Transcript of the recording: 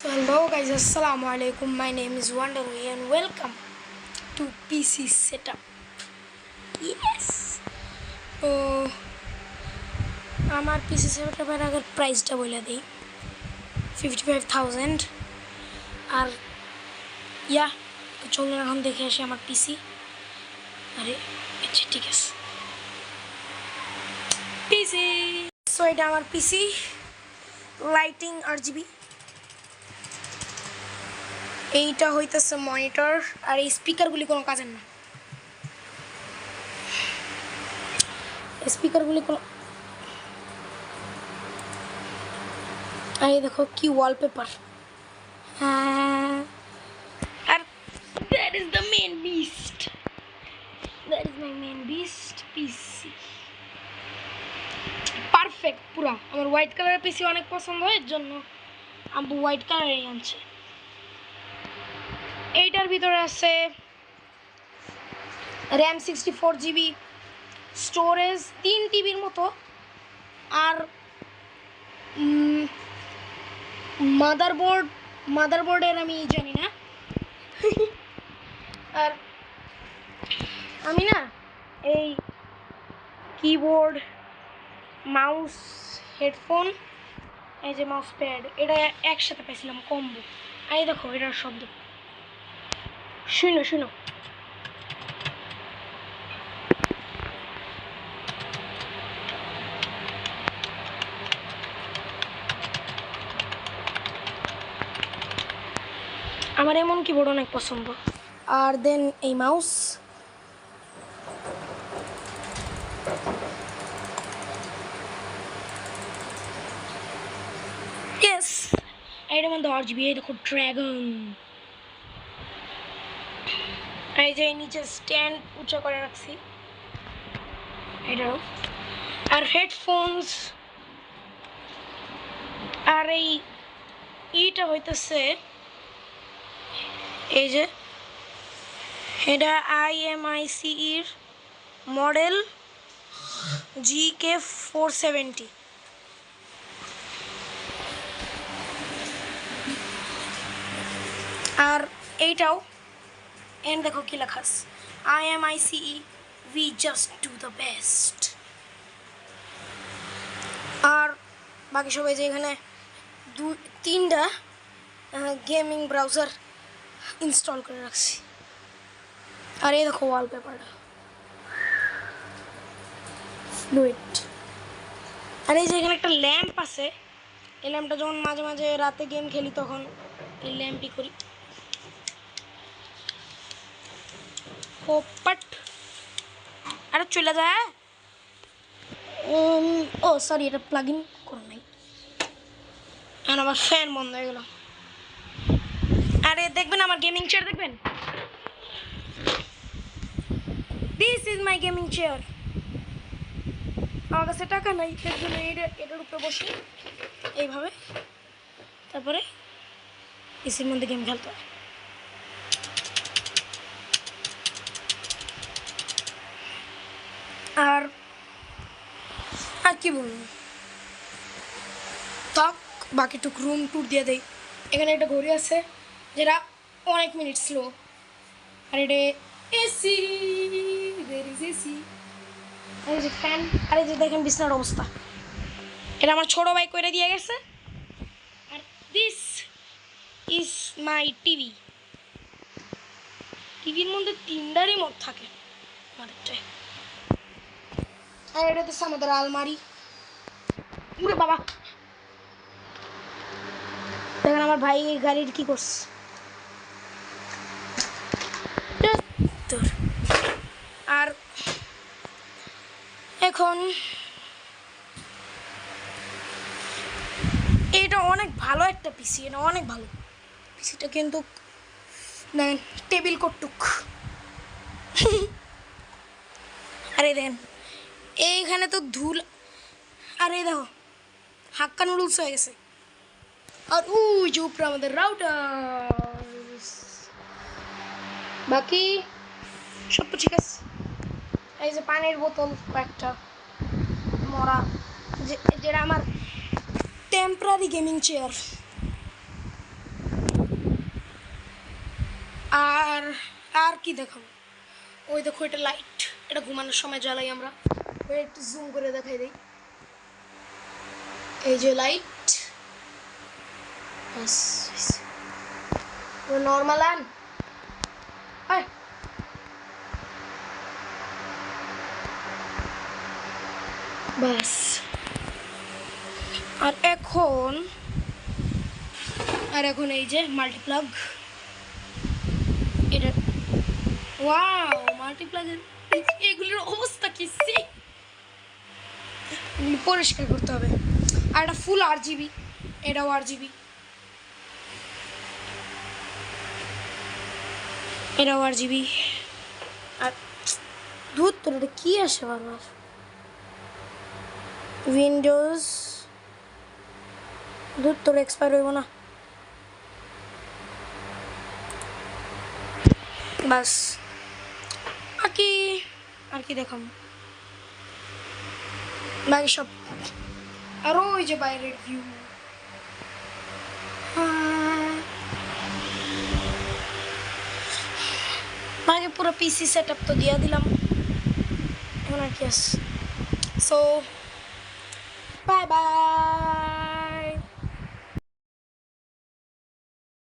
So hello guys, assalamu alaikum. My name is Wandery and welcome to PC setup. Yes. তো আমার পিসি সেটআপের আগের প্রাইসটা বলে দিই 55,000 আর তো চলুন এখন দেখে আসি আমার পিসি। আরে আচ্ছা ঠিক আছে পিসি। সো এটা আমার পিসি, লাইটিং RGB, এইটা হইতেছে মনিটর, আর এই স্পিকারগুলি কোনো কাজের না। স্পিকারগুলি কোনো, আর এই দেখো কি ওয়ালপেপার। হ্যাঁ, আর that is the main beast, that is my main beast PC. Perfect পুরা। আমার হোয়াইট কালারের পিসি অনেক পছন্দ হয়, এর জন্য আব্বু হোয়াইট কালারই আনছে। এইটার ভিতরে আছে র্যাম 64GB, স্টোরেজ 3 TBর মতো, আর মাদারবোর্ডের আমি জানি না। আর আমি না এই কিবোর্ড, মাউস, হেডফোন, এই যে মাউস প্যাড, এটা একসাথে পেয়েছিলাম কম্বো। এই দেখো এটার শব্দ শুনো। আমার এমন কিবোর্ড অনেক পছন্দ। আর দেন এই মাউস, ইয়েস, এটার মধ্যে RGB, এই দেখো ড্রাগন। এই যে নিচে স্ট্যান্ড উঁচা করে রাখছি এটাও। আর হেডফোনস, আর এইটা হইতেছে এই যে এটা IMICEর মডেল GK470। আর এইটাও এন্ড দেখো কি লেখা আছে, IMICE, we just do the best। আর বাকি সবাই যে এখানে 2-3টা গেমিং ব্রাউজার ইনস্টল করে রাখছি। আর এই দেখো ওয়ালপেপারটা ফ্লুইড। আর এই যে এখানে একটা ল্যাম্প আছে, এই ল্যাম্পটা যখন মাঝে মাঝে রাতে গেম খেলি তখন এই ল্যাম্পই করি। পট আরে চলে যায়। ও সরি, এটা প্লাগ ইন করে নাই, আর আমার ফ্যান বন্ধ হয়ে গেল। আরে দেখবেন আমার গেমিং চেয়ার, দেখবেন this is my gaming chair. আমার কাছে টাকা নাই, এর জন্য এটার উপরে বসি এইভাবে, তারপরে পিসির মধ্যে গেম খেলতে হয়। আর কি বলবো, থাক বাকিটুক রুম ট্যুর দিয়ে দেয়। এখানে একটা ঘড়ি আছে যেটা অনেক মিনিট স্লো, আর এটা এসি, এই যে ফ্যান, আর এই যে দেখেন বিছনার অবস্থা, এটা আমার ছোট ভাই করে দিয়ে গেছে। আর দিস ইজ মাই টিভির মধ্যে 3টা রিমোট থাকে আমাদেরটায়। আর এটা হচ্ছে আমাদের আলমারি। উরে বাবা, দেখেন আমার ভাই এই গাড়ির কি করছে। আর এখন এটা অনেক ভালো একটা পিসি, এটা অনেক ভালো পিসিটা, কিন্তু টেবিল কটুক। আরে দেখেন এইখানে তো ধুল, আর এই দেখো হাক্কা নুডলস হয়ে গেছে। আর ওই যে উপরে আমাদের রাউটার, বাকি সব তো ঠিক আছে। এই যে পানির বোতল কয়েকটা মরা, যেটা আমার টেম্পোরারি গেমিং চেয়ার। আর আর কি দেখাবো? ওই দেখো এটা লাইট, এটা ঘুমানোর সময় জ্বালাই আমরা। ওই একটু জুম করে দেখাই দিই, এই যে লাইট। নর্মাল আন বাস। আর এখন এই যে মাল্টিপ্লাগ, এটা ওয়াও মাল্টিপ্লাগের এগুলির অবস্থা কি, এগুলি পরিষ্কার করতে হবে। আর এটা ফুল RGB, এটাও RGB, এটাও RGB। আর দুধ তোর এটা কি আসে বারবার, উইন্ডোজ দুধ তোর এক্সপায়ার হইব না। বাস বাকি আর কি দেখাম, বাকি সব। আর ওই যে বাইরের ভিউ, আগে পুরো PC সেট আপ তো দিয়ে দিলাম, এখন আর কি আছে। So bye bye.